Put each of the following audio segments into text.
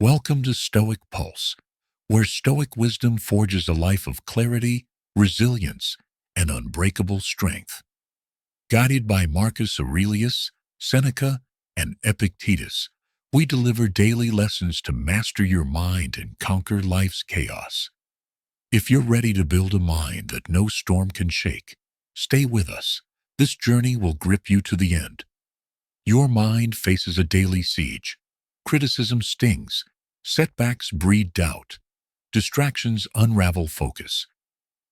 Welcome to Stoic Pulse, where Stoic wisdom forges a life of clarity, resilience, and unbreakable strength. Guided by Marcus Aurelius, Seneca, and Epictetus, we deliver daily lessons to master your mind and conquer life's chaos. If you're ready to build a mind that no storm can shake, stay with us. This journey will grip you to the end. Your mind faces a daily siege. Criticism stings. Setbacks breed doubt. Distractions unravel focus.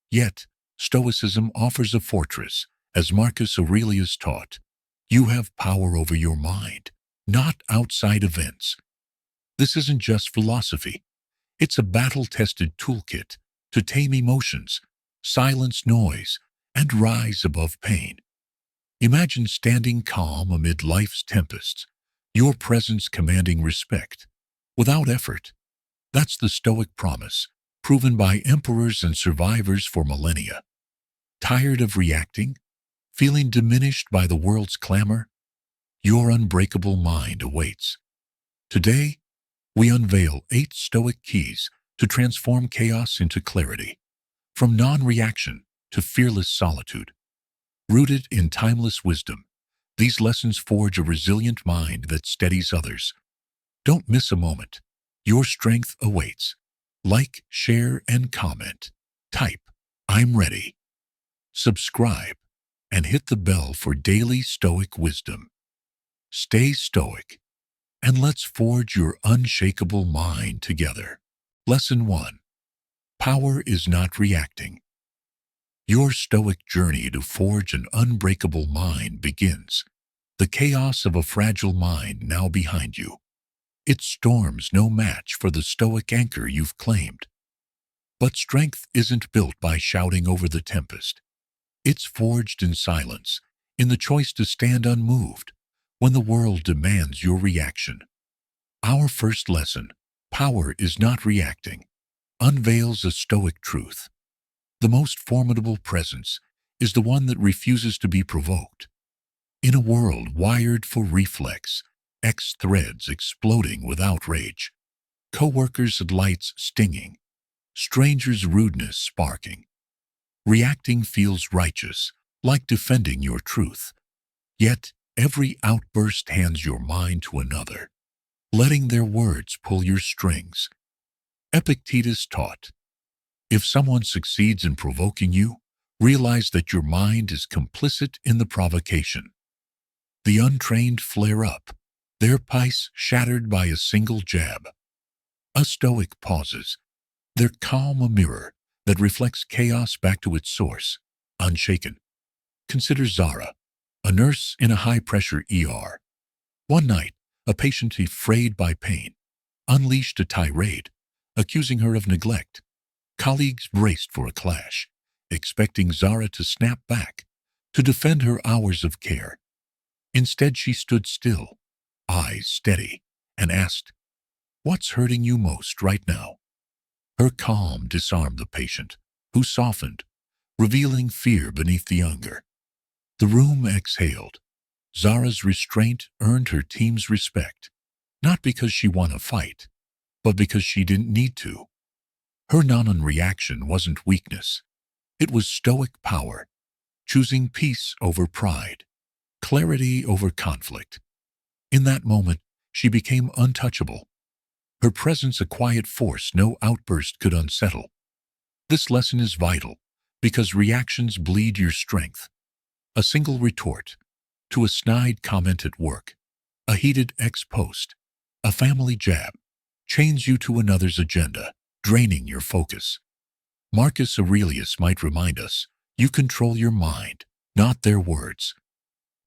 Yet, Stoicism offers a fortress, as Marcus Aurelius taught. You have power over your mind, not outside events. This isn't just philosophy. It's a battle-tested toolkit to tame emotions, silence noise, and rise above pain. Imagine standing calm amid life's tempests, your presence commanding respect, without effort. That's the Stoic promise, proven by emperors and survivors for millennia. Tired of reacting? Feeling diminished by the world's clamor? Your unbreakable mind awaits. Today, we unveil 8 Stoic keys to transform chaos into clarity, from non-reaction to fearless solitude. Rooted in timeless wisdom, these lessons forge a resilient mind that steadies others. Don't miss a moment. Your strength awaits. Like, share, and comment. Type, "I'm ready." Subscribe, and hit the bell for daily Stoic wisdom. Stay stoic, and let's forge your unshakable mind together. Lesson 1. Power is not reacting. Your Stoic journey to forge an unbreakable mind begins. The chaos of a fragile mind now behind you. Its storms no match for the Stoic anchor you've claimed. But strength isn't built by shouting over the tempest. It's forged in silence, in the choice to stand unmoved when the world demands your reaction. Our first lesson, power is not reacting, unveils a Stoic truth. The most formidable presence is the one that refuses to be provoked. In a world wired for reflex, X threads exploding with outrage, co-workers' lights stinging, strangers' rudeness sparking, reacting feels righteous, like defending your truth. Yet, every outburst hands your mind to another, letting their words pull your strings. Epictetus taught, if someone succeeds in provoking you, realize that your mind is complicit in the provocation. The untrained flare up, their piece shattered by a single jab. A Stoic pauses, their calm a mirror that reflects chaos back to its source, unshaken. Consider Zara, a nurse in a high-pressure ER. One night, a patient frayed by pain unleashed a tirade, accusing her of neglect. Colleagues braced for a clash, expecting Zara to snap back, to defend her hours of care. Instead, she stood still, eyes steady, and asked, "What's hurting you most right now?" Her calm disarmed the patient, who softened, revealing fear beneath the anger. The room exhaled. Zara's restraint earned her team's respect, not because she won a fight, but because she didn't need to. Her non-reaction wasn't weakness. It was Stoic power, choosing peace over pride, clarity over conflict. In that moment, she became untouchable. Her presence a quiet force no outburst could unsettle. This lesson is vital because reactions bleed your strength. A single retort to a snide comment at work, a heated ex-post, a family jab, chains you to another's agenda, draining your focus. Marcus Aurelius might remind us, you control your mind, not their words.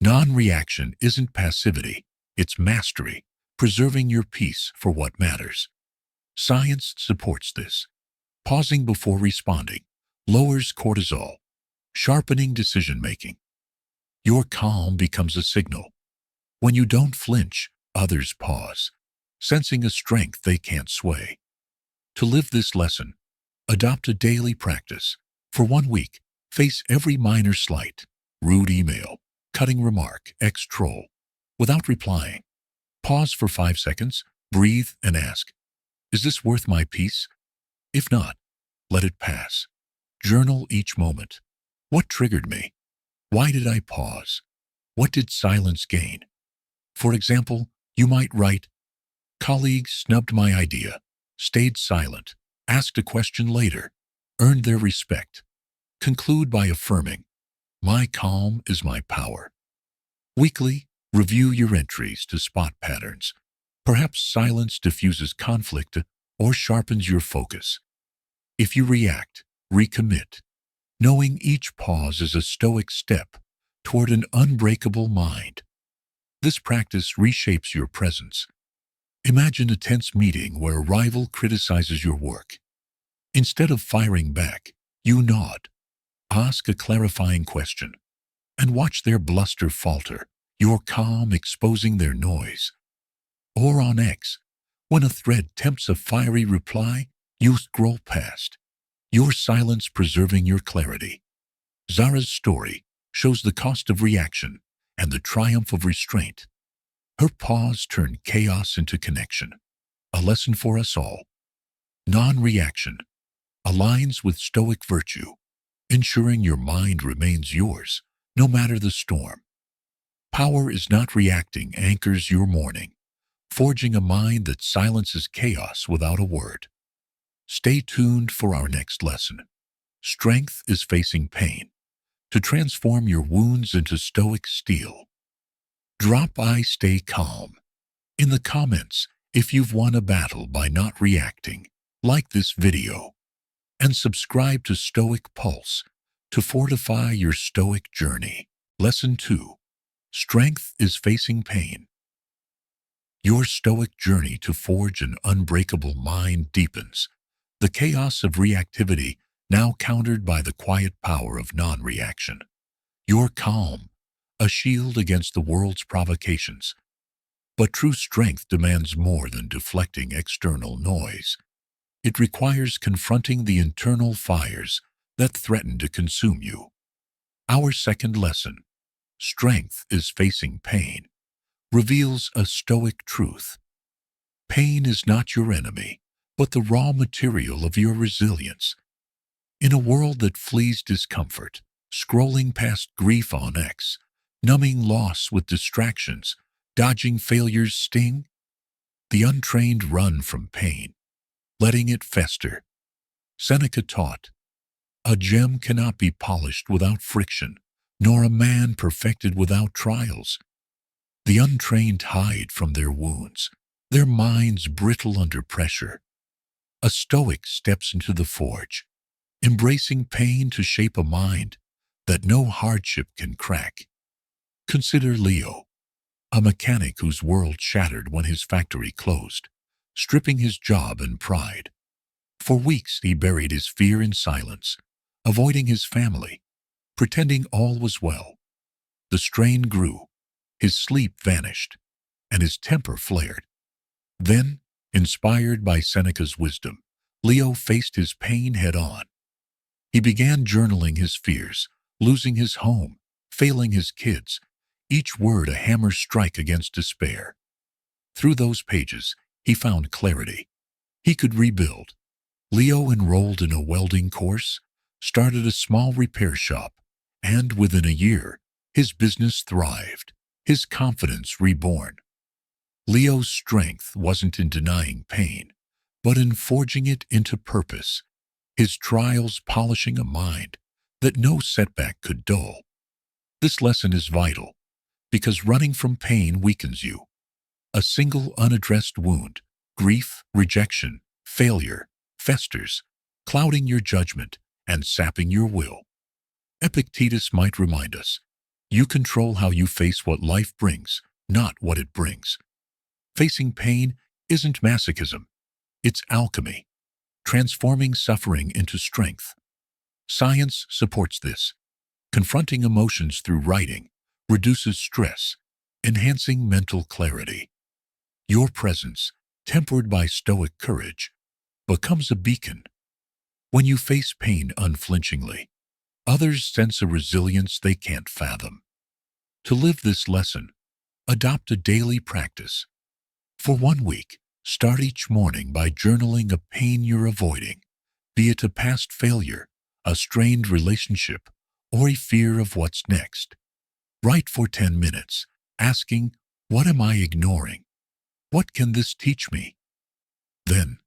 Non-reaction isn't passivity, it's mastery, preserving your peace for what matters. Science supports this. Pausing before responding lowers cortisol, sharpening decision-making. Your calm becomes a signal. When you don't flinch, others pause, sensing a strength they can't sway. To live this lesson, adopt a daily practice. For 1 week, face every minor slight, rude email, cutting remark, ex-troll, without replying. Pause for 5 seconds, breathe, and ask, Is this worth my peace? If not, let it pass. Journal each moment. What triggered me? Why did I pause? What did silence gain? For example, you might write, colleagues snubbed my idea, stayed silent, asked a question later, earned their respect. Conclude by affirming, my calm is my power. Weekly, review your entries to spot patterns. Perhaps silence diffuses conflict or sharpens your focus. If you react, recommit, knowing each pause is a Stoic step toward an unbreakable mind. This practice reshapes your presence. Imagine a tense meeting where a rival criticizes your work. Instead of firing back, you nod, ask a clarifying question, and watch their bluster falter, your calm exposing their noise. Or on X, when a thread tempts a fiery reply, you scroll past, your silence preserving your clarity. Zara's story shows the cost of reaction and the triumph of restraint. Her pause turned chaos into connection. A lesson for us all. Non-reaction aligns with Stoic virtue, ensuring your mind remains yours, no matter the storm. Power is not reacting anchors your morning, forging a mind that silences chaos without a word. Stay tuned for our next lesson. Strength is facing pain, to transform your wounds into Stoic steel. Drop I stay calm. In the comments, if you've won a battle by not reacting, like this video, and subscribe to Stoic Pulse to fortify your Stoic journey. Lesson 2. Strength is facing pain. Your Stoic journey to forge an unbreakable mind deepens, the chaos of reactivity now countered by the quiet power of non-reaction. Your calm, a shield against the world's provocations. But true strength demands more than deflecting external noise. It requires confronting the internal fires that threaten to consume you. Our second lesson, strength is facing pain, reveals a Stoic truth. Pain is not your enemy, but the raw material of your resilience. In a world that flees discomfort, scrolling past grief on X, numbing loss with distractions, dodging failure's sting, the untrained run from pain, letting it fester. Seneca taught, a gem cannot be polished without friction, nor a man perfected without trials. The untrained hide from their wounds, their minds brittle under pressure. A Stoic steps into the forge, embracing pain to shape a mind that no hardship can crack. Consider Leo, a mechanic whose world shattered when his factory closed, stripping his job and pride. For weeks he buried his fear in silence, avoiding his family, pretending all was well. The strain grew, his sleep vanished, and his temper flared. Then, inspired by Seneca's wisdom, Leo faced his pain head-on. He began journaling his fears, losing his home, failing his kids, each word a hammer strike against despair. Through those pages, he found clarity. He could rebuild. Leo enrolled in a welding course, started a small repair shop, and within a year, his business thrived, his confidence reborn. Leo's strength wasn't in denying pain, but in forging it into purpose, his trials polishing a mind that no setback could dull. This lesson is vital, because running from pain weakens you. A single unaddressed wound, grief, rejection, failure, festers, clouding your judgment and sapping your will. Epictetus might remind us, you control how you face what life brings, not what it brings. Facing pain isn't masochism, it's alchemy, transforming suffering into strength. Science supports this. Confronting emotions through writing reduces stress, enhancing mental clarity. Your presence, tempered by Stoic courage, becomes a beacon. When you face pain unflinchingly, others sense a resilience they can't fathom. To live this lesson, adopt a daily practice. For 1 week, Start each morning by journaling a pain you're avoiding, be it a past failure, a strained relationship, or a fear of what's next. Write for 10 minutes, asking, what am I ignoring? What can this teach me? Then,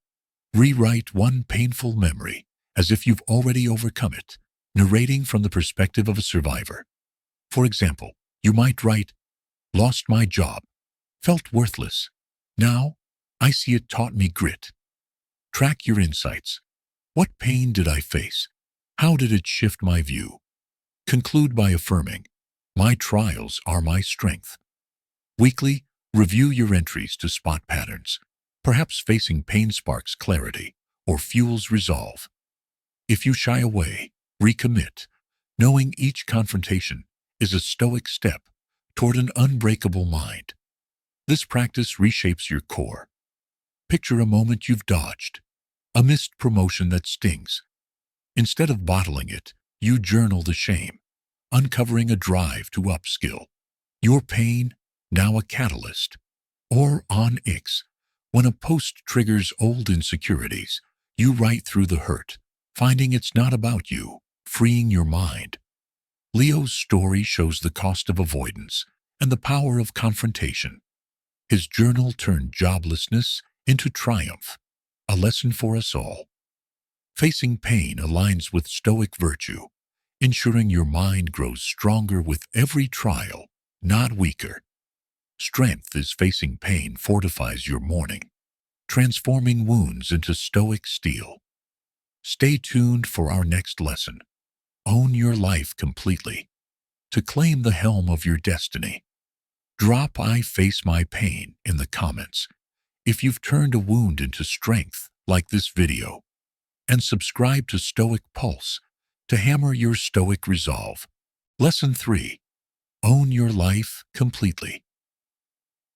rewrite one painful memory as if you've already overcome it, narrating from the perspective of a survivor. For example, you might write, lost my job, felt worthless. Now, I see it taught me grit. Track your insights. What pain did I face? How did it shift my view? Conclude by affirming, my trials are my strength. Weekly, review your entries to spot patterns. Perhaps facing pain sparks clarity or fuels resolve. If you shy away, recommit, knowing each confrontation is a stoic step toward an unbreakable mind. This practice reshapes your core. Picture a moment you've dodged, a missed promotion that stings. Instead of bottling it, you journal the shame, uncovering a drive to upskill. Your pain, now a catalyst. Or on X, when a post triggers old insecurities, you write through the hurt, finding it's not about you, freeing your mind. Leo's story shows the cost of avoidance and the power of confrontation. His journal turned joblessness into triumph, a lesson for us all. Facing pain aligns with Stoic virtue, ensuring your mind grows stronger with every trial, not weaker. Strength is facing pain fortifies your morning, transforming wounds into Stoic steel. Stay tuned for our next lesson. Own your life completely. To claim the helm of your destiny, drop I face my pain in the comments if you've turned a wound into strength like this video, and subscribe to Stoic Pulse to hammer your Stoic resolve. Lesson 3. Own your life completely.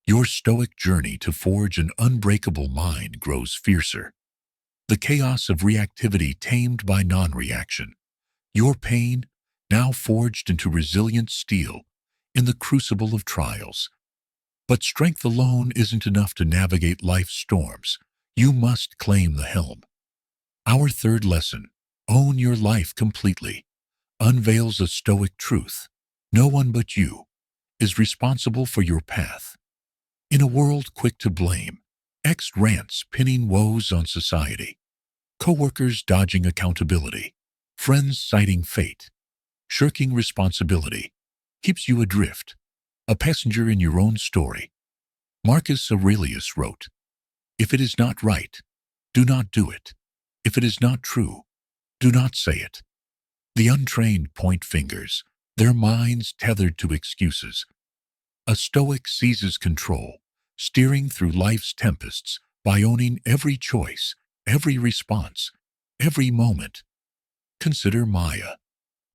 Your Stoic journey to forge an unbreakable mind grows fiercer. The chaos of reactivity tamed by non-reaction. Your pain, now forged into resilient steel in the crucible of trials. But strength alone isn't enough to navigate life's storms. You must claim the helm. Our third lesson, own your life completely, unveils a Stoic truth. No one but you is responsible for your path. In a world quick to blame, X rants pinning woes on society, coworkers dodging accountability, friends citing fate, shirking responsibility keeps you adrift, a passenger in your own story. Marcus Aurelius wrote, if it is not right, do not do it. If it is not true, do not say it. The untrained point fingers, their minds tethered to excuses. A Stoic seizes control, steering through life's tempests by owning every choice, every response, every moment. Consider Maya,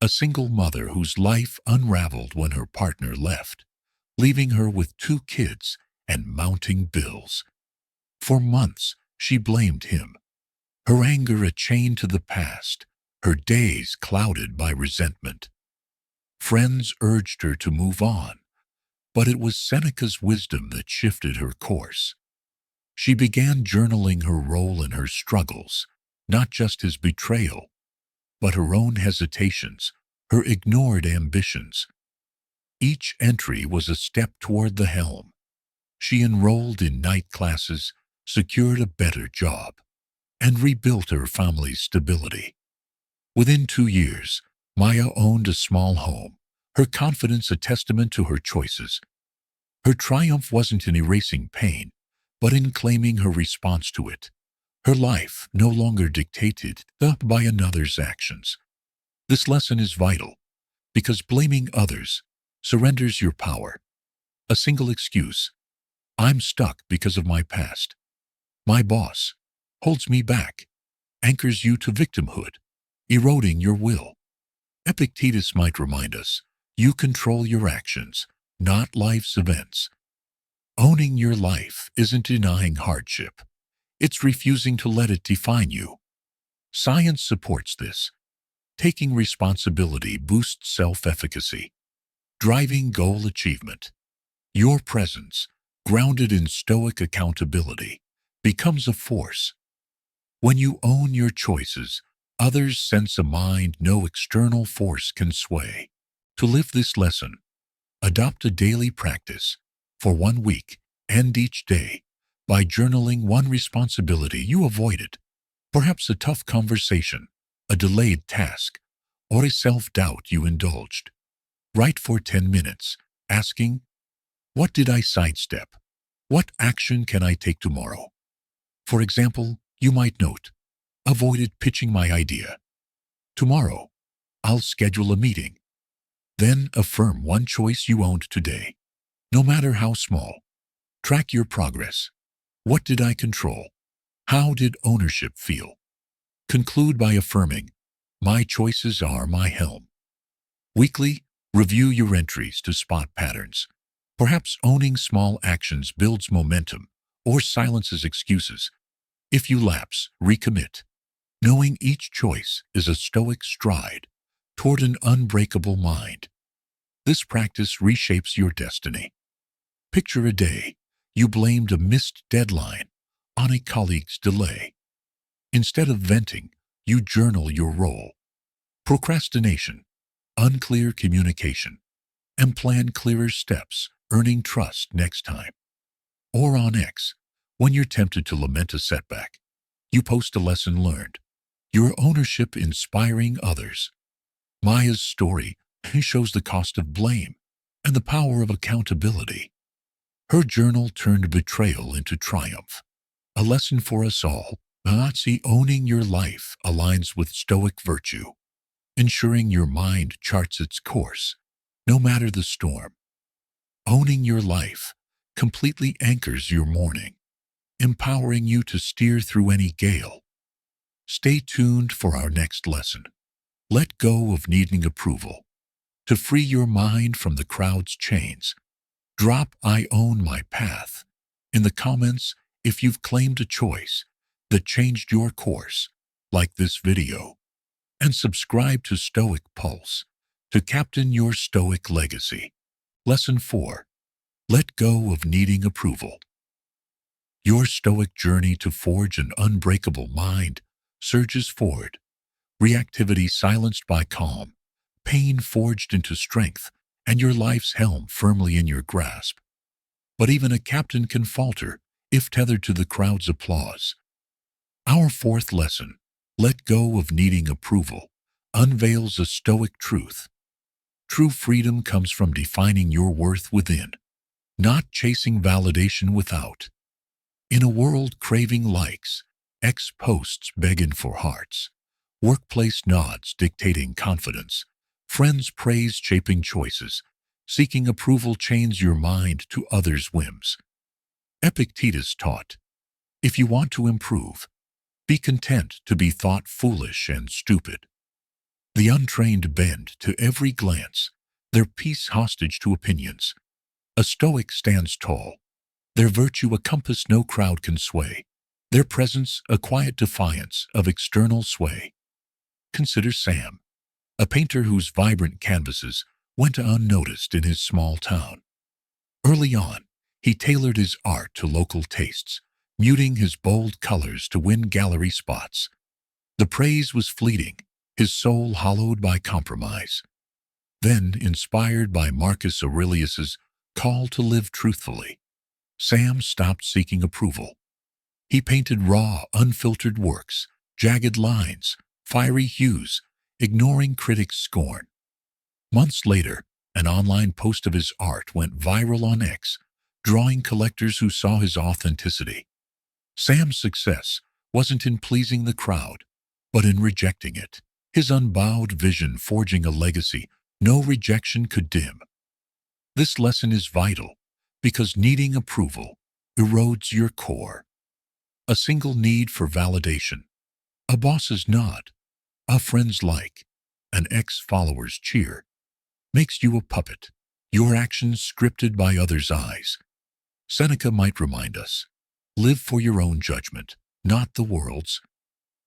a single mother whose life unraveled when her partner left, leaving her with 2 kids and mounting bills. For months, she blamed him, her anger a chain to the past, her days clouded by resentment. Friends urged her to move on, but it was Seneca's wisdom that shifted her course. She began journaling her role in her struggles, not just his betrayal, but her own hesitations, her ignored ambitions. Each entry was a step toward the helm. She enrolled in night classes, secured a better job, and rebuilt her family's stability. Within 2 years, Maya owned a small home, her confidence a testament to her choices. Her triumph wasn't in erasing pain, but in claiming her response to it. Her life no longer dictated by another's actions. This lesson is vital, because blaming others surrenders your power. A single excuse, I'm stuck because of my past. My boss holds me back, anchors you to victimhood, eroding your will. Epictetus might remind us, you control your actions, not life's events. Owning your life isn't denying hardship. It's refusing to let it define you. Science supports this. Taking responsibility boosts self-efficacy, driving goal achievement. Your presence, grounded in Stoic accountability, becomes a force. When you own your choices, others sense a mind no external force can sway. To live this lesson, adopt a daily practice for 1 week. End each day by journaling one responsibility you avoided, perhaps a tough conversation, a delayed task, or a self-doubt you indulged. Write for 10 minutes, asking, what did I sidestep? What action can I take tomorrow? For example, you might note, avoided pitching my idea. Tomorrow, I'll schedule a meeting. Then affirm one choice you owned today, no matter how small. Track your progress. What did I control? How did ownership feel? Conclude by affirming, my choices are my helm. Weekly, review your entries to spot patterns. Perhaps owning small actions builds momentum or silences excuses. If you lapse, recommit. Knowing each choice is a stoic stride toward an unbreakable mind. This practice reshapes your destiny. Picture a day you blamed a missed deadline on a colleague's delay. Instead of venting, you journal your role. Procrastination, unclear communication, and plan clearer steps, earning trust next time. Or on X, when you're tempted to lament a setback, you post a lesson learned, your ownership inspiring others. Maya's story shows the cost of blame and the power of accountability. Her journal turned betrayal into triumph. A lesson for us all. Nazi owning your life aligns with Stoic virtue, ensuring your mind charts its course, no matter the storm. Owning your life completely anchors your morning, empowering you to steer through any gale. Stay tuned for our next lesson. Let go of needing approval. To free your mind from the crowd's chains, drop I own my path in the comments if you've claimed a choice that changed your course, like this video, and subscribe to Stoic Pulse to captain your Stoic legacy. Lesson 4. Let go of needing approval. Your Stoic journey to forge an unbreakable mind surges forward, reactivity silenced by calm, pain forged into strength, and your life's helm firmly in your grasp. But even a captain can falter if tethered to the crowd's applause. Our fourth lesson, let go of needing approval, unveils a Stoic truth. True freedom comes from defining your worth within, not chasing validation without. In a world craving likes, X posts begging for hearts, workplace nods dictating confidence, friends praise shaping choices, seeking approval chains your mind to others' whims. Epictetus taught, if you want to improve, be content to be thought foolish and stupid. The untrained bend to every glance, their peace hostage to opinions. A Stoic stands tall, their virtue a compass no crowd can sway, their presence a quiet defiance of external sway. Consider Sam, a painter whose vibrant canvases went unnoticed in his small town. Early on, he tailored his art to local tastes, muting his bold colors to win gallery spots. The praise was fleeting, his soul hollowed by compromise. Then, inspired by Marcus Aurelius's call to live truthfully, Sam stopped seeking approval. He painted raw, unfiltered works, jagged lines, fiery hues, ignoring critics' scorn. Months later, an online post of his art went viral on X, drawing collectors who saw his authenticity. Sam's success wasn't in pleasing the crowd, but in rejecting it, his unbowed vision forging a legacy no rejection could dim. This lesson is vital because needing approval erodes your core. A single need for validation, a boss's nod, a friend's like, an ex-follower's cheer, makes you a puppet, your actions scripted by others' eyes. Seneca might remind us, live for your own judgment, not the world's.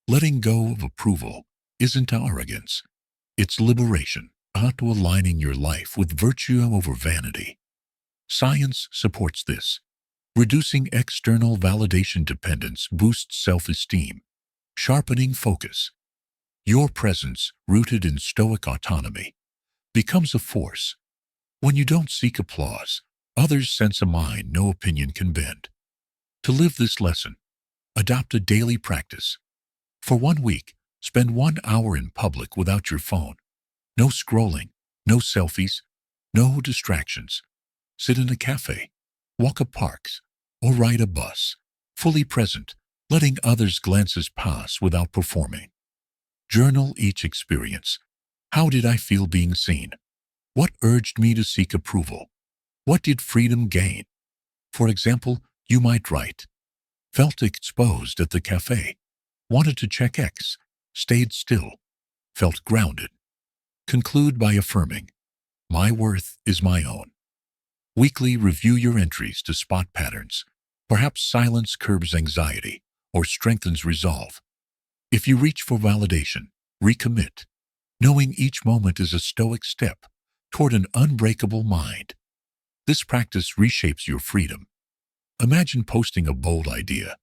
Letting go of approval isn't arrogance, it's liberation, to aligning your life with virtue over vanity. Science supports this. Reducing external validation dependence boosts self-esteem, sharpening focus. Your presence, rooted in Stoic autonomy, becomes a force. When you don't seek applause, others sense a mind no opinion can bend. To live this lesson, adopt a daily practice. For 1 week, spend 1 hour in public without your phone. No scrolling, no selfies, no distractions. Sit in a cafe, walk a parks, or ride a bus, fully present, letting others' glances pass without performing. Journal each experience. How did I feel being seen? What urged me to seek approval? What did freedom gain? For example, you might write, felt exposed at the cafe, wanted to check X, stayed still, felt grounded. Conclude by affirming, my worth is my own. Weekly review your entries to spot patterns. Perhaps silence curbs anxiety or strengthens resolve. If you reach for validation, recommit, knowing each moment is a Stoic step toward an unbreakable mind. This practice reshapes your freedom. Imagine posting a bold idea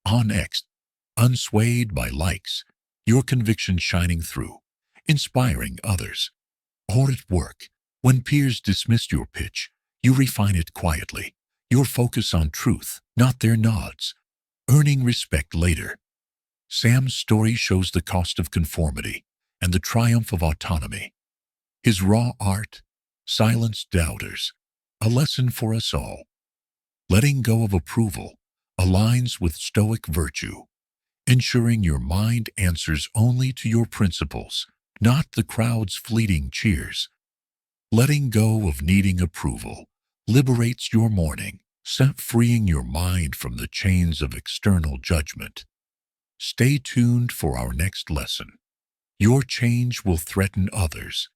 on X, unswayed by likes, your conviction shining through, inspiring others. Or at work, when peers dismiss your pitch, you refine it quietly, your focus on truth, not their nods, earning respect later. Sam's story shows the cost of conformity and the triumph of autonomy. His raw art silenced doubters, a lesson for us all. Letting go of approval aligns with Stoic virtue, ensuring your mind answers only to your principles, not the crowd's fleeting cheers. Letting go of needing approval liberates your morning, freeing your mind from the chains of external judgment. Stay tuned for our next lesson. Your change will threaten others.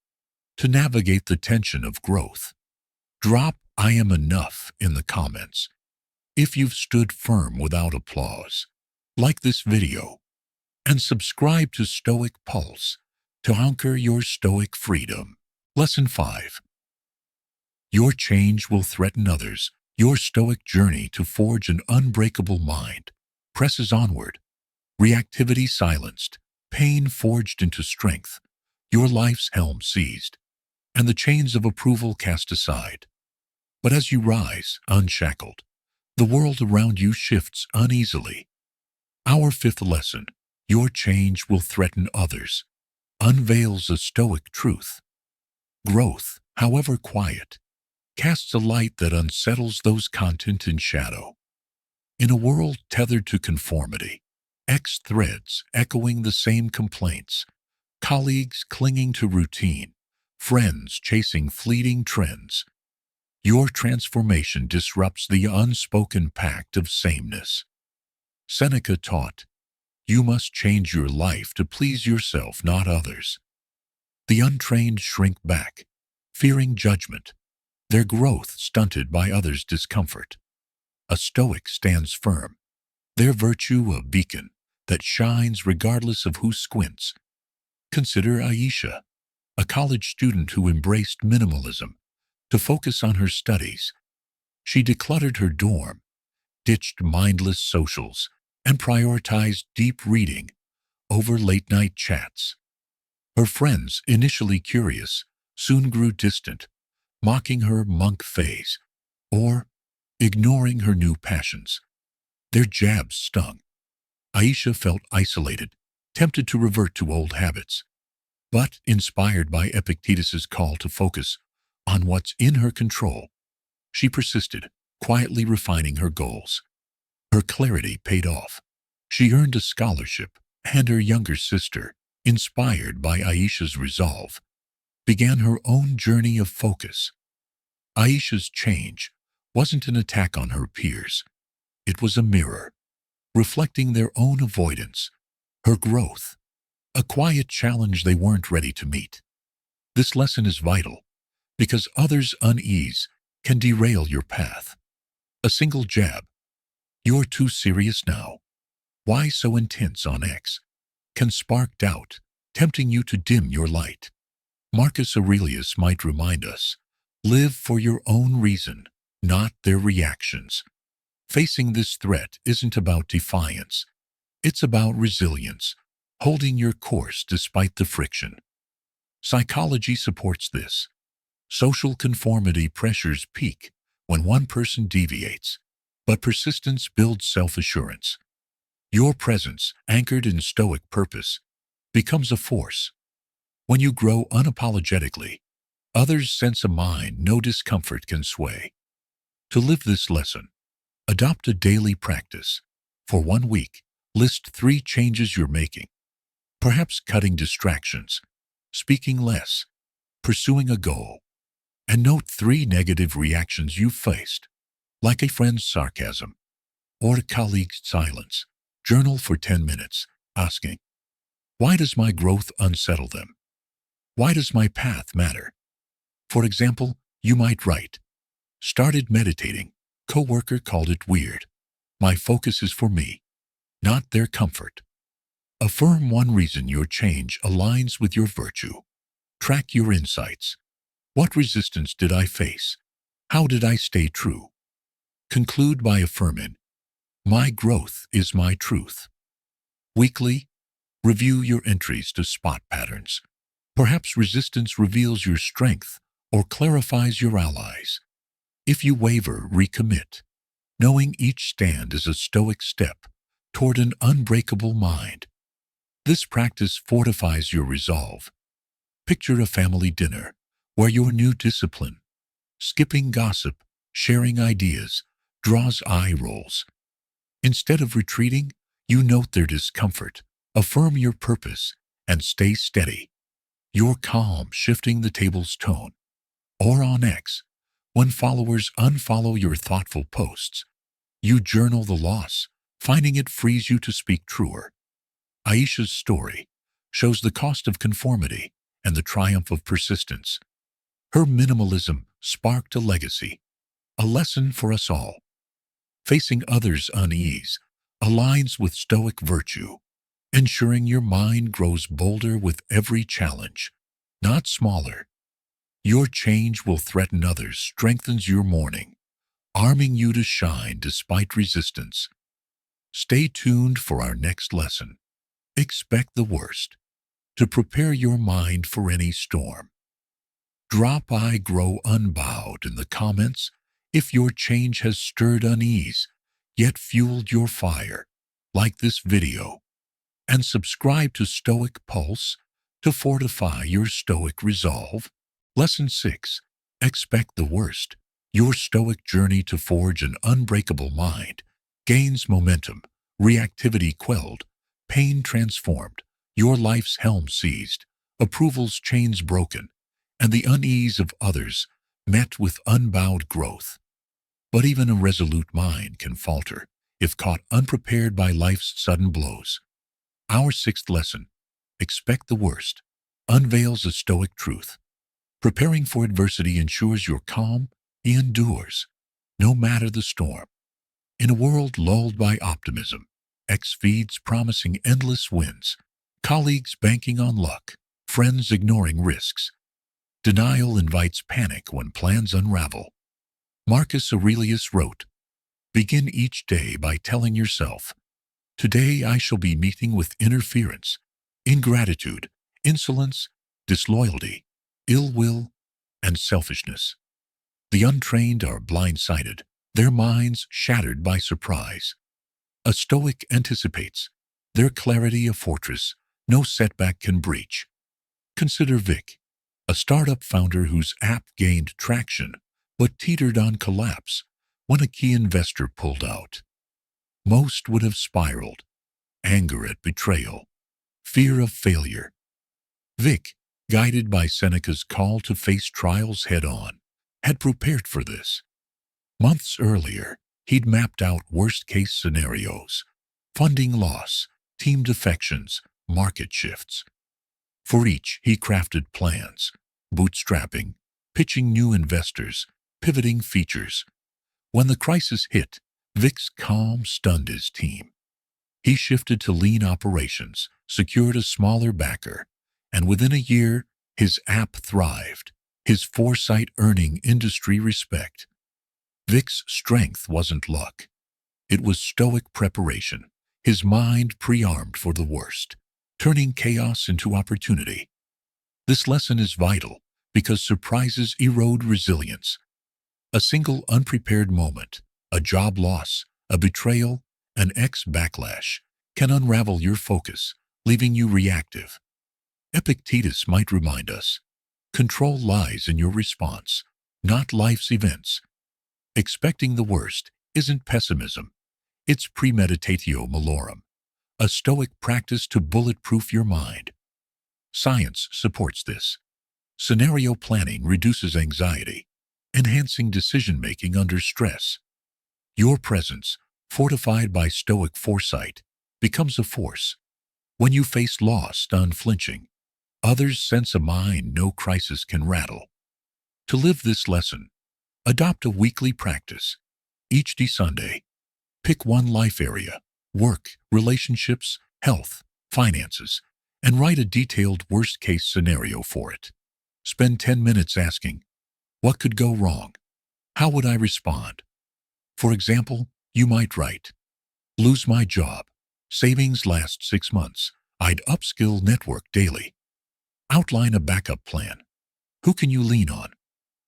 To navigate the tension of growth, drop "I am enough" in the comments. If you've stood firm without applause, like this video, and subscribe to Stoic Pulse to anchor your Stoic freedom. Lesson 5. Your change will threaten others. Your Stoic journey to forge an unbreakable mind presses onward. Reactivity silenced, pain forged into strength, your life's helm seized, and the chains of approval cast aside. But as you rise, unshackled, the world around you shifts uneasily. Our 5th lesson, your change will threaten others, unveils a Stoic truth. Growth, however quiet, casts a light that unsettles those content in shadow. In a world tethered to conformity, X threads echoing the same complaints, colleagues clinging to routine, friends chasing fleeting trends, your transformation disrupts the unspoken pact of sameness. Seneca taught, you must change your life to please yourself, not others. The untrained shrink back, fearing judgment, their growth stunted by others' discomfort. A Stoic stands firm, their virtue a beacon that shines regardless of who squints. Consider Aisha, a college student who embraced minimalism to focus on her studies. She decluttered her dorm, ditched mindless socials, and prioritized deep reading over late-night chats. Her friends, initially curious, soon grew distant, mocking her monk phase or ignoring her new passions. Their jabs stung. Aisha felt isolated, tempted to revert to old habits. But, inspired by Epictetus's call to focus on what's in her control, she persisted, quietly refining her goals. Her clarity paid off. She earned a scholarship, and her younger sister, inspired by Aisha's resolve, began her own journey of focus. Aisha's change wasn't an attack on her peers. It was a mirror, reflecting their own avoidance, her growth, a quiet challenge they weren't ready to meet. This lesson is vital because others' unease can derail your path. A single jab, "You're too serious now. Why so intense on X?" can spark doubt, tempting you to dim your light. Marcus Aurelius might remind us, live for your own reason, not their reactions. Facing this threat isn't about defiance. It's about resilience, holding your course despite the friction. Psychology supports this. Social conformity pressures peak when one person deviates, but persistence builds self-assurance. Your presence, anchored in Stoic purpose, becomes a force. When you grow unapologetically, others sense a mind no discomfort can sway. To live this lesson, adopt a daily practice. For 1 week, list 3 changes you're making. Perhaps cutting distractions, speaking less, pursuing a goal. And note 3 negative reactions you've faced, like a friend's sarcasm or a colleague's silence. Journal for 10 minutes, asking, why does my growth unsettle them? Why does my path matter? For example, you might write, started meditating. Coworker called it weird. My focus is for me, not their comfort. Affirm 1 reason your change aligns with your virtue. Track your insights. What resistance did I face? How did I stay true? Conclude by affirming, my growth is my truth. Weekly, review your entries to spot patterns. Perhaps resistance reveals your strength or clarifies your allies. If you waver, recommit, knowing each stand is a Stoic step toward an unbreakable mind. This practice fortifies your resolve. Picture a family dinner where your new discipline, skipping gossip, sharing ideas, draws eye rolls. Instead of retreating, you note their discomfort, affirm your purpose, and stay steady. Your calm shifting the table's tone. Or on X, when followers unfollow your thoughtful posts, you journal the loss, finding it frees you to speak truer. Aisha's story shows the cost of conformity and the triumph of persistence. Her minimalism sparked a legacy, a lesson for us all. Facing others' unease aligns with Stoic virtue, ensuring your mind grows bolder with every challenge, not smaller. Your change will threaten others strengthens your morning, arming you to shine despite resistance. Stay tuned for our next lesson. Expect the worst, to prepare your mind for any storm. Drop I grow unbowed in the comments if your change has stirred unease, yet fueled your fire, like this video. And subscribe to Stoic Pulse to fortify your Stoic resolve. Lesson 6. Expect the worst. Your Stoic journey to forge an unbreakable mind gains momentum, reactivity quelled, pain transformed, your life's helm seized, approval's chains broken, and the unease of others met with unbowed growth. But even a resolute mind can falter if caught unprepared by life's sudden blows. Our 6th lesson, expect the worst, unveils a Stoic truth. Preparing for adversity ensures your calm endures, no matter the storm. In a world lulled by optimism, X feeds promising endless wins, colleagues banking on luck, friends ignoring risks. Denial invites panic when plans unravel. Marcus Aurelius wrote, begin each day by telling yourself, today I shall be meeting with interference, ingratitude, insolence, disloyalty, ill will, and selfishness. The untrained are blindsided, their minds shattered by surprise. A Stoic anticipates, their clarity a fortress no setback can breach. Consider Vic, a startup founder whose app gained traction but teetered on collapse when a key investor pulled out. Most would have spiraled, anger at betrayal, fear of failure. Vic, guided by Seneca's call to face trials head-on, had prepared for this. Months earlier, he'd mapped out worst-case scenarios, funding loss, team defections, market shifts. For each, he crafted plans, bootstrapping, pitching new investors, pivoting features. When the crisis hit, Vic's calm stunned his team. He shifted to lean operations, secured a smaller backer, and within a year, his app thrived, his foresight earning industry respect. Vic's strength wasn't luck. It was Stoic preparation, his mind pre-armed for the worst, turning chaos into opportunity. This lesson is vital because surprises erode resilience. A single unprepared moment, a job loss, a betrayal, an ex-backlash can unravel your focus, leaving you reactive. Epictetus might remind us, control lies in your response, not life's events. Expecting the worst isn't pessimism, it's premeditatio malorum, a Stoic practice to bulletproof your mind. Science supports this. Scenario planning reduces anxiety, enhancing decision-making under stress. Your presence, fortified by Stoic foresight, becomes a force. When you face loss unflinching, others sense a mind no crisis can rattle. To live this lesson, adopt a weekly practice. Each Sunday, pick one life area, work, relationships, health, finances, and write a detailed worst-case scenario for it. Spend 10 minutes asking, what could go wrong? How would I respond? For example, you might write, lose my job, savings last 6 months, I'd upskill network daily. Outline a backup plan. Who can you lean on?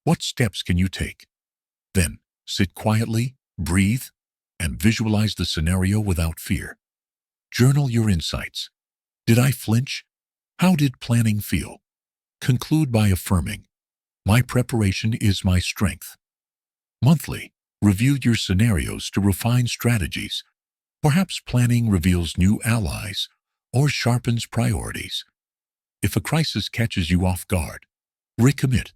What steps can you take? Then, sit quietly, breathe, and visualize the scenario without fear. Journal your insights. Did I flinch? How did planning feel? Conclude by affirming, my preparation is my strength. Monthly, review your scenarios to refine strategies. Perhaps planning reveals new allies or sharpens priorities. If a crisis catches you off guard, recommit.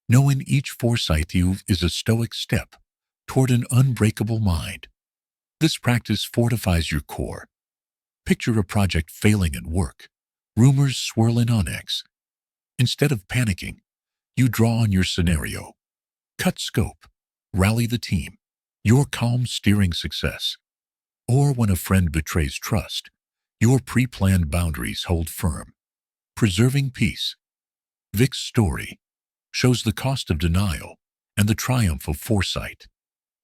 Knowing each foresight move is a Stoic step toward an unbreakable mind. This practice fortifies your core. Picture a project failing at work, rumors swirling on X. Instead of panicking, you draw on your scenario. Cut scope, rally the team, your calm steering success. Or when a friend betrays trust, your pre-planned boundaries hold firm. Preserving peace. Vic's story shows the cost of denial and the triumph of foresight.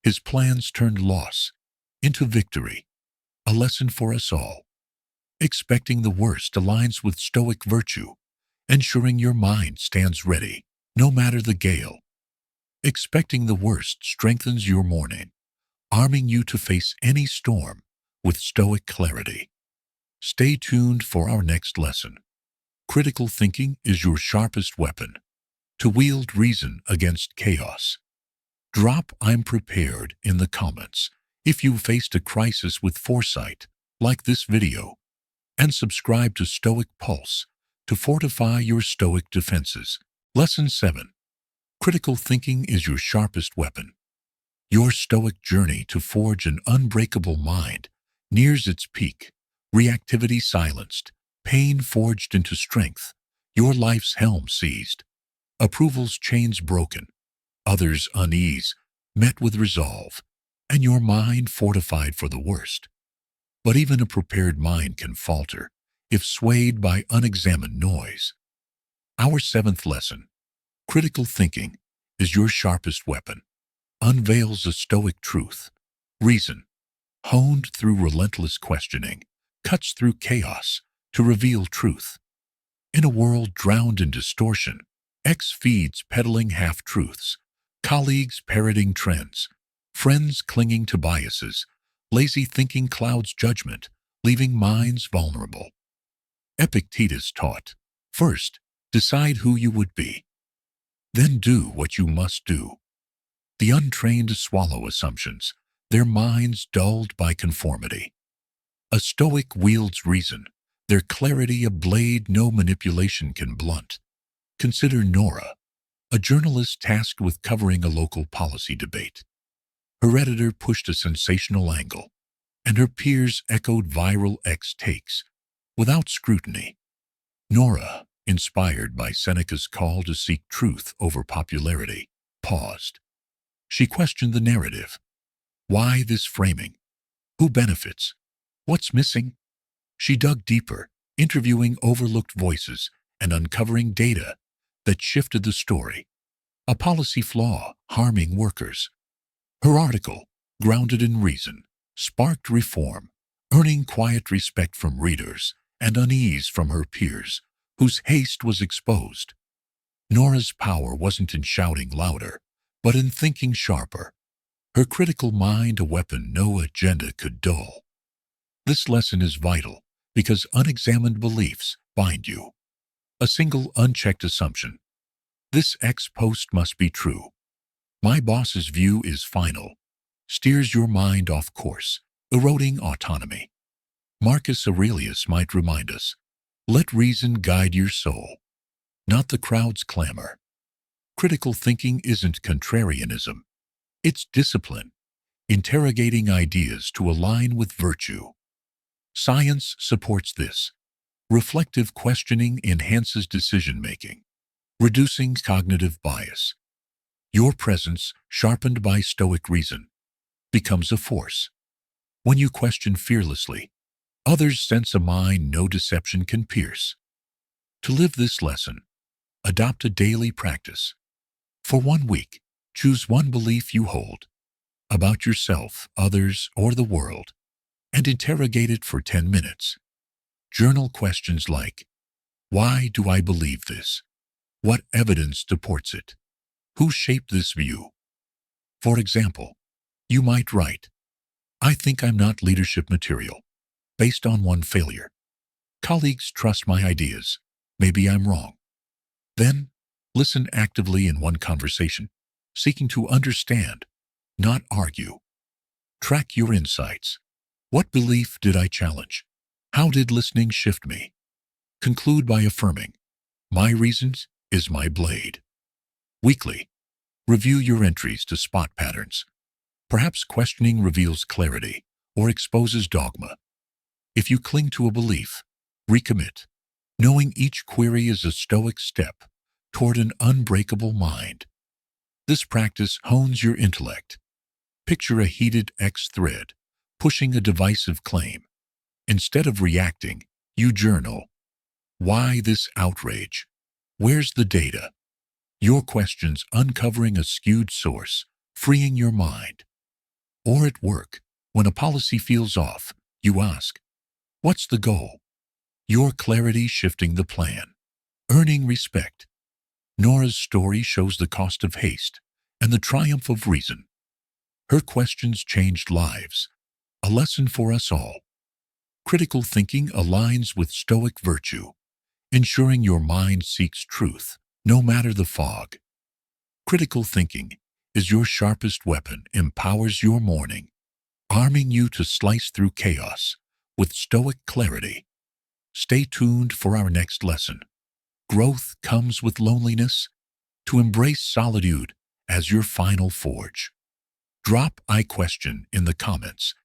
His plans turned loss into victory, a lesson for us all. Expecting the worst aligns with Stoic virtue, ensuring your mind stands ready, no matter the gale. Expecting the worst strengthens your morning, arming you to face any storm with Stoic clarity. Stay tuned for our next lesson. Critical thinking is your sharpest weapon to wield reason against chaos. Drop "I'm prepared" in the comments if you faced a crisis with foresight, like this video, and subscribe to Stoic Pulse to fortify your Stoic defenses. Lesson 7. Critical thinking is your sharpest weapon. Your Stoic journey to forge an unbreakable mind nears its peak. Reactivity silenced, pain forged into strength, your life's helm seized. Approval's chains broken, others' unease met with resolve, and your mind fortified for the worst. But even a prepared mind can falter if swayed by unexamined noise. Our 7th lesson, critical thinking is your sharpest weapon, unveils a Stoic truth. Reason, honed through relentless questioning, cuts through chaos to reveal truth. In a world drowned in distortion, feeds peddling half-truths, colleagues parroting trends, friends clinging to biases, lazy thinking clouds judgment, leaving minds vulnerable. Epictetus taught, first, decide who you would be. Then do what you must do. The untrained swallow assumptions, their minds dulled by conformity. A Stoic wields reason, their clarity a blade no manipulation can blunt. Consider Nora, a journalist tasked with covering a local policy debate. Her editor pushed a sensational angle, and her peers echoed viral X takes without scrutiny. Nora, inspired by Seneca's call to seek truth over popularity, paused. She questioned the narrative. Why this framing? Who benefits? What's missing? She dug deeper, interviewing overlooked voices and uncovering data that shifted the story. A policy flaw harming workers. Her article, grounded in reason, sparked reform, earning quiet respect from readers and unease from her peers, whose haste was exposed. Nora's power wasn't in shouting louder, but in thinking sharper. Her critical mind a weapon no agenda could dull. This lesson is vital because unexamined beliefs bind you. A single unchecked assumption. This ex post must be true. My boss's view is final. Steers your mind off course, eroding autonomy. Marcus Aurelius might remind us, let reason guide your soul, not the crowd's clamor. Critical thinking isn't contrarianism. It's discipline, interrogating ideas to align with virtue. Science supports this. Reflective questioning enhances decision-making, reducing cognitive bias. Your presence, sharpened by Stoic reason, becomes a force. When you question fearlessly, others sense a mind no deception can pierce. To live this lesson, adopt a daily practice. For 1 week, choose one belief you hold about yourself, others, or the world, and interrogate it for 10 minutes. Journal questions like, why do I believe this? What evidence supports it? Who shaped this view? For example, you might write, I think I'm not leadership material, based on one failure. Colleagues trust my ideas. Maybe I'm wrong. Then, listen actively in one conversation, seeking to understand, not argue. Track your insights. What belief did I challenge? How did listening shift me? Conclude by affirming, my reasons is my blade. Weekly, review your entries to spot patterns. Perhaps questioning reveals clarity or exposes dogma. If you cling to a belief, recommit, knowing each query is a Stoic step toward an unbreakable mind. This practice hones your intellect. Picture a heated X thread pushing a divisive claim. Instead of reacting, you journal. Why this outrage? Where's the data? Your questions uncovering a skewed source, freeing your mind. Or at work, when a policy feels off, you ask, what's the goal? Your clarity shifting the plan, earning respect. Nora's story shows the cost of haste and the triumph of reason. Her questions changed lives, a lesson for us all. Critical thinking aligns with Stoic virtue, ensuring your mind seeks truth, no matter the fog. Critical thinking is your sharpest weapon, empowers your morning, arming you to slice through chaos with Stoic clarity. Stay tuned for our next lesson. Growth comes with loneliness. To embrace solitude as your final forge. Drop I question in the comments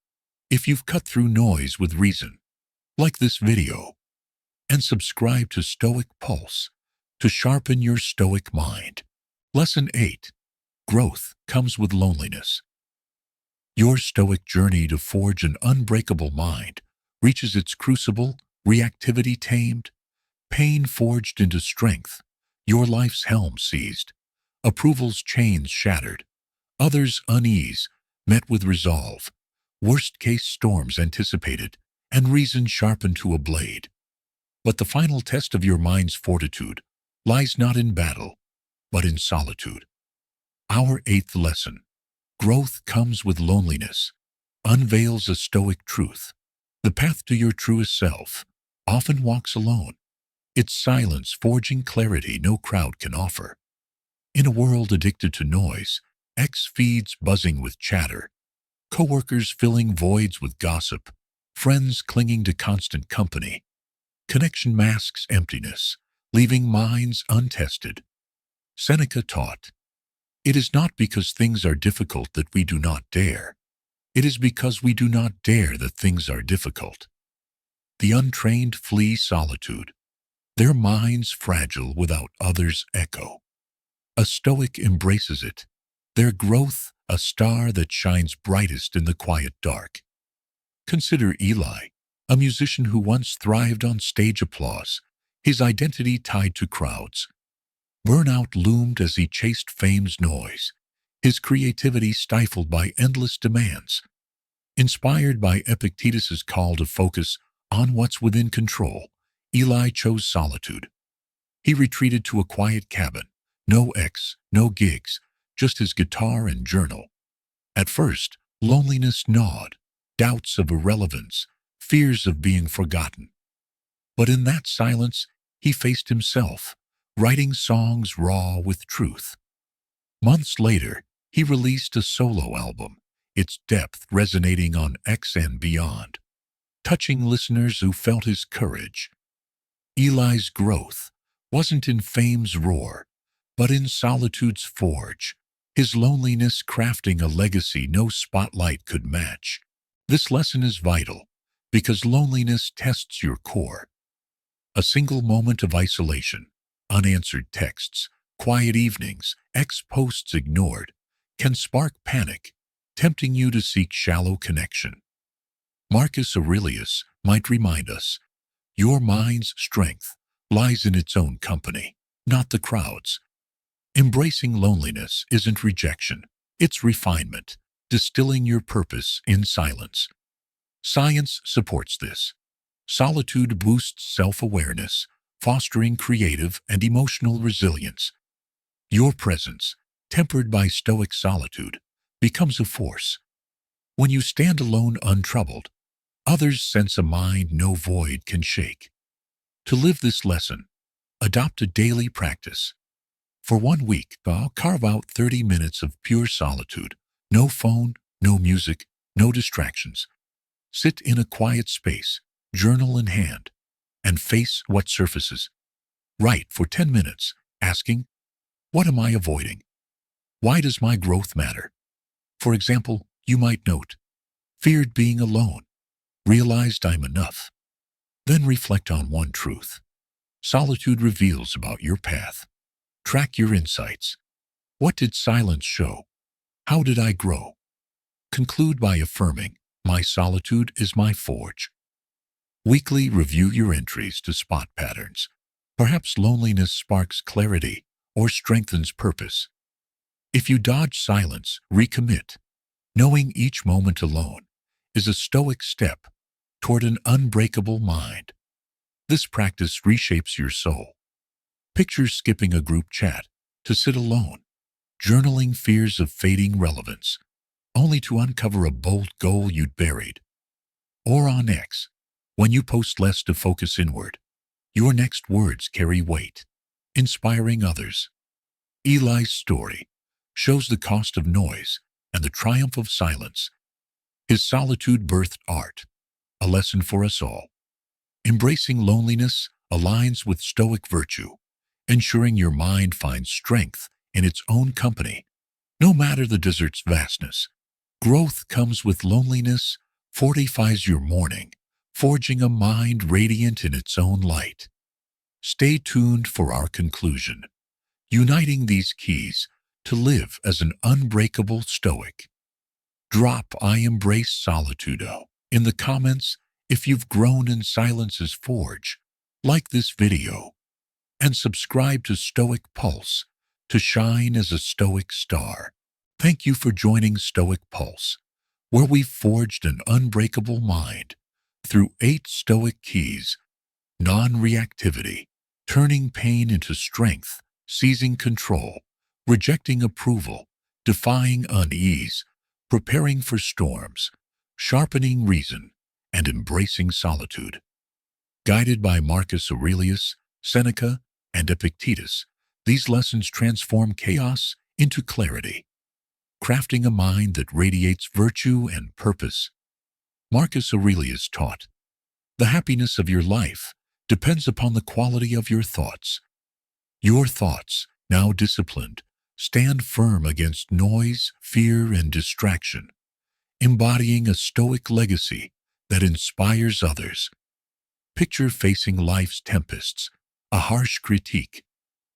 if you've cut through noise with reason. Like this video and subscribe to Stoic Pulse to sharpen your Stoic mind. Lesson 8. Growth comes with loneliness. Your Stoic journey to forge an unbreakable mind reaches its crucible, reactivity tamed, pain forged into strength, your life's helm seized, approval's chains shattered, others' unease met with resolve, worst-case storms anticipated, and reason sharpened to a blade. But the final test of your mind's fortitude lies not in battle, but in solitude. Our 8th lesson, growth comes with loneliness, unveils a Stoic truth. The path to your truest self often walks alone, its silence forging clarity no crowd can offer. In a world addicted to noise, X feeds buzzing with chatter, coworkers filling voids with gossip, friends clinging to constant company, connection masks emptiness, leaving minds untested. Seneca taught, it is not because things are difficult that we do not dare. It is because we do not dare that things are difficult. The untrained flee solitude, their minds fragile without others' echo. A Stoic embraces it, their growth a star that shines brightest in the quiet dark. Consider Eli, a musician who once thrived on stage applause, his identity tied to crowds. Burnout loomed as he chased fame's noise, his creativity stifled by endless demands. Inspired by Epictetus's call to focus on what's within control, Eli chose solitude. He retreated to a quiet cabin. No ex, no gigs, just his guitar and journal. At first, loneliness gnawed, doubts of irrelevance, fears of being forgotten. But in that silence, he faced himself, writing songs raw with truth. Months later, he released a solo album, its depth resonating on X and beyond, touching listeners who felt his courage. Eli's growth wasn't in fame's roar, but in solitude's forge, his loneliness crafting a legacy no spotlight could match. This lesson is vital because loneliness tests your core. A single moment of isolation, unanswered texts, quiet evenings, posts ignored, can spark panic, tempting you to seek shallow connection. Marcus Aurelius might remind us, your mind's strength lies in its own company, not the crowd's. Embracing loneliness isn't rejection, it's refinement, distilling your purpose in silence. Science supports this. Solitude boosts self-awareness, fostering creative and emotional resilience. Your presence, tempered by Stoic solitude, becomes a force. When you stand alone untroubled, others sense a mind no void can shake. To live this lesson, adopt a daily practice. For 1 week, carve out 30 minutes of pure solitude. No phone, no music, no distractions. Sit in a quiet space, journal in hand, and face what surfaces. Write for 10 minutes, asking, what am I avoiding? Why does my growth matter? For example, you might note, feared being alone, realized I'm enough. Then reflect on one truth. Solitude reveals about your path. Track your insights. What did silence show? How did I grow? Conclude by affirming, my solitude is my forge. Weekly review your entries to spot patterns. Perhaps loneliness sparks clarity or strengthens purpose. If you dodge silence, recommit. Knowing each moment alone is a Stoic step toward an unbreakable mind. This practice reshapes your soul. Picture skipping a group chat to sit alone, journaling fears of fading relevance, only to uncover a bold goal you'd buried. Or on X, when you post less to focus inward, your next words carry weight, inspiring others. Eli's story shows the cost of noise and the triumph of silence. His solitude birthed art, a lesson for us all. Embracing loneliness aligns with Stoic virtue, ensuring your mind finds strength in its own company. No matter the desert's vastness, growth comes with loneliness, fortifies your morning, forging a mind radiant in its own light. Stay tuned for our conclusion, uniting these keys to live as an unbreakable Stoic. Drop I embrace solitudo in the comments if you've grown in silence's forge. Like this video and subscribe to Stoic Pulse to shine as a Stoic star. Thank you for joining Stoic Pulse, where we've forged an unbreakable mind through 8 Stoic keys: non-reactivity, turning pain into strength, seizing control, rejecting approval, defying unease, preparing for storms, sharpening reason, and embracing solitude. Guided by Marcus Aurelius, Seneca, and Epictetus, these lessons transform chaos into clarity, crafting a mind that radiates virtue and purpose. Marcus Aurelius taught, the happiness of your life depends upon the quality of your thoughts. Your thoughts, now disciplined, stand firm against noise, fear, and distraction, embodying a Stoic legacy that inspires others. Picture facing life's tempests, a harsh critique,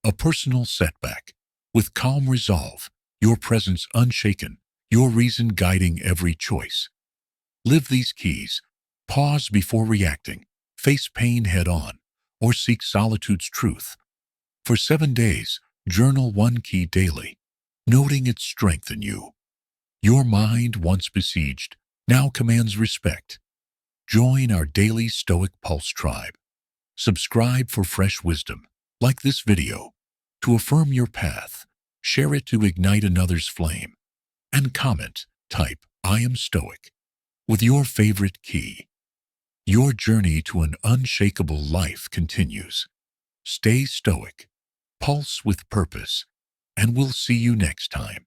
a personal setback, with calm resolve, your presence unshaken, your reason guiding every choice. Live these keys. Pause before reacting, face pain head-on, or seek solitude's truth. For 7 days, journal one key daily, noting its strength in you. Your mind, once besieged, now commands respect. Join our daily Stoic Pulse tribe. Subscribe for fresh wisdom. Like this video to affirm your path. Share it to ignite another's flame. And comment, type, I am Stoic, with your favorite key. Your journey to an unshakable life continues. Stay Stoic, pulse with purpose, and we'll see you next time.